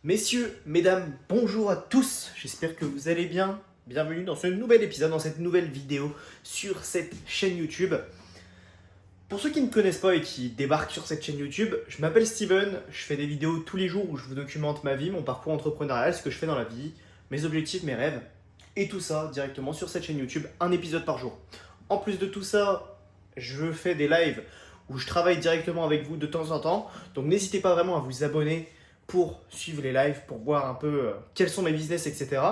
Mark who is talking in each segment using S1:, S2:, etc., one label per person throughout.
S1: Messieurs, mesdames, bonjour à tous, j'espère que vous allez bien. Bienvenue dans ce nouvel épisode, dans cette nouvelle vidéo sur cette chaîne YouTube. Pour ceux qui ne me connaissent pas et qui débarquent sur cette chaîne YouTube, je m'appelle Steven, je fais des vidéos tous les jours où je vous documente ma vie, mon parcours entrepreneurial, ce que je fais dans la vie, mes objectifs, mes rêves, et tout ça directement sur cette chaîne YouTube, un épisode par jour. En plus de tout ça, je fais des lives où je travaille directement avec vous de temps en temps, donc n'hésitez pas vraiment à vous abonner pour suivre les lives, pour voir un peu quels sont mes business, etc.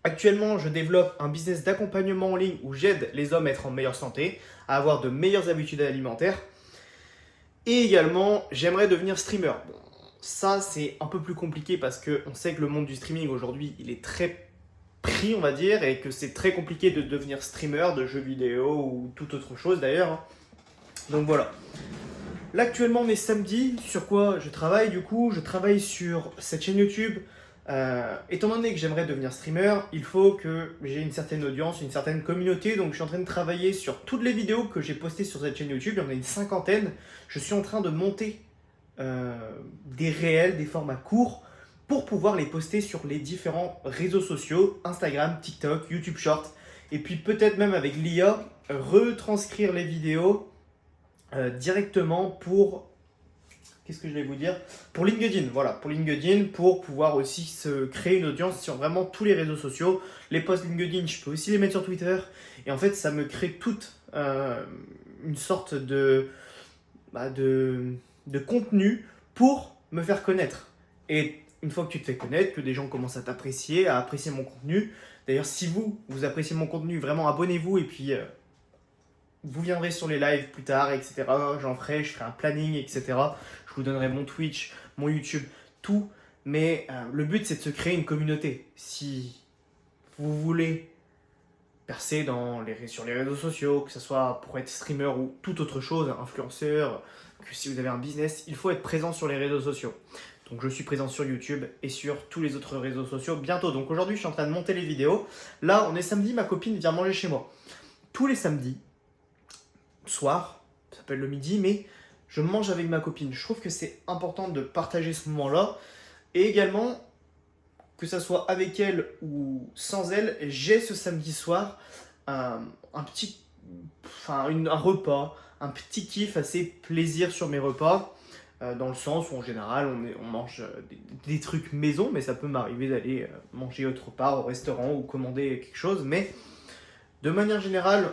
S1: Actuellement, je développe un business d'accompagnement en ligne où j'aide les hommes à être en meilleure santé, à avoir de meilleures habitudes alimentaires. Et également, j'aimerais devenir streamer. Bon, ça, c'est un peu plus compliqué parce qu'on sait que le monde du streaming aujourd'hui, il est très pris, on va dire, et que c'est très compliqué de devenir streamer de jeux vidéo ou toute autre chose d'ailleurs. Donc voilà. Là actuellement on est samedi, sur quoi je travaille du coup? Je travaille sur cette chaîne YouTube. Étant donné que j'aimerais devenir streamer, il faut que j'ai une certaine audience, une certaine communauté. Donc je suis en train de travailler sur toutes les vidéos que j'ai postées sur cette chaîne YouTube. Il y en a une cinquantaine. Je suis en train de monter des réels, des formats courts pour pouvoir les poster sur les différents réseaux sociaux, Instagram, TikTok, YouTube Short. Et puis peut-être même avec l'IA, retranscrire les vidéos directement pour, qu'est-ce que je vais vous dire, pour LinkedIn, voilà, pour LinkedIn, pour pouvoir aussi se créer une audience sur vraiment tous les réseaux sociaux. Les posts LinkedIn, je peux aussi les mettre sur Twitter, et en fait, ça me crée toute une sorte de contenu pour me faire connaître. Et une fois que tu te fais connaître, que des gens commencent à t'apprécier, à apprécier mon contenu, d'ailleurs, si vous appréciez mon contenu, vraiment abonnez-vous, et puis vous viendrez sur les lives plus tard, etc. Je ferai un planning, etc. Je vous donnerai mon Twitch, mon YouTube, tout. Mais le but, c'est de se créer une communauté. Si vous voulez percer sur les réseaux sociaux, que ce soit pour être streamer ou toute autre chose, influenceur, que si vous avez un business, il faut être présent sur les réseaux sociaux. Donc je suis présent sur YouTube et sur tous les autres réseaux sociaux bientôt. Donc aujourd'hui, je suis en train de monter les vidéos. Là, on est samedi, ma copine vient manger chez moi. Tous les samedis, soir, ça s'appelle le midi, mais je mange avec ma copine. Je trouve que c'est important de partager ce moment-là. Et également, que ça soit avec elle ou sans elle, j'ai ce samedi soir un petit, un repas, un petit kiff, assez plaisir sur mes repas. Dans le sens où en général on mange des trucs maison, mais ça peut m'arriver d'aller manger autre part au restaurant ou commander quelque chose. Mais de manière générale,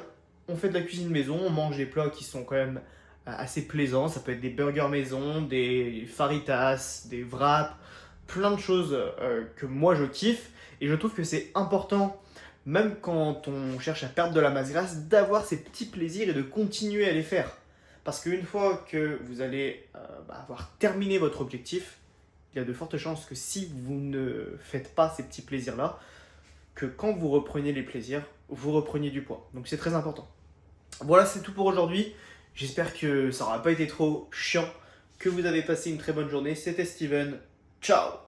S1: on fait de la cuisine maison, on mange des plats qui sont quand même assez plaisants. Ça peut être des burgers maison, des faritas, des wraps, plein de choses que moi je kiffe. Et je trouve que c'est important, même quand on cherche à perdre de la masse grasse, d'avoir ces petits plaisirs et de continuer à les faire. Parce qu'une fois que vous allez avoir terminé votre objectif, il y a de fortes chances que si vous ne faites pas ces petits plaisirs-là, que quand vous reprenez les plaisirs, vous repreniez du poids. Donc c'est très important. Voilà, c'est tout pour aujourd'hui. J'espère que ça n'aura pas été trop chiant, que vous avez passé une très bonne journée. C'était Steven. Ciao!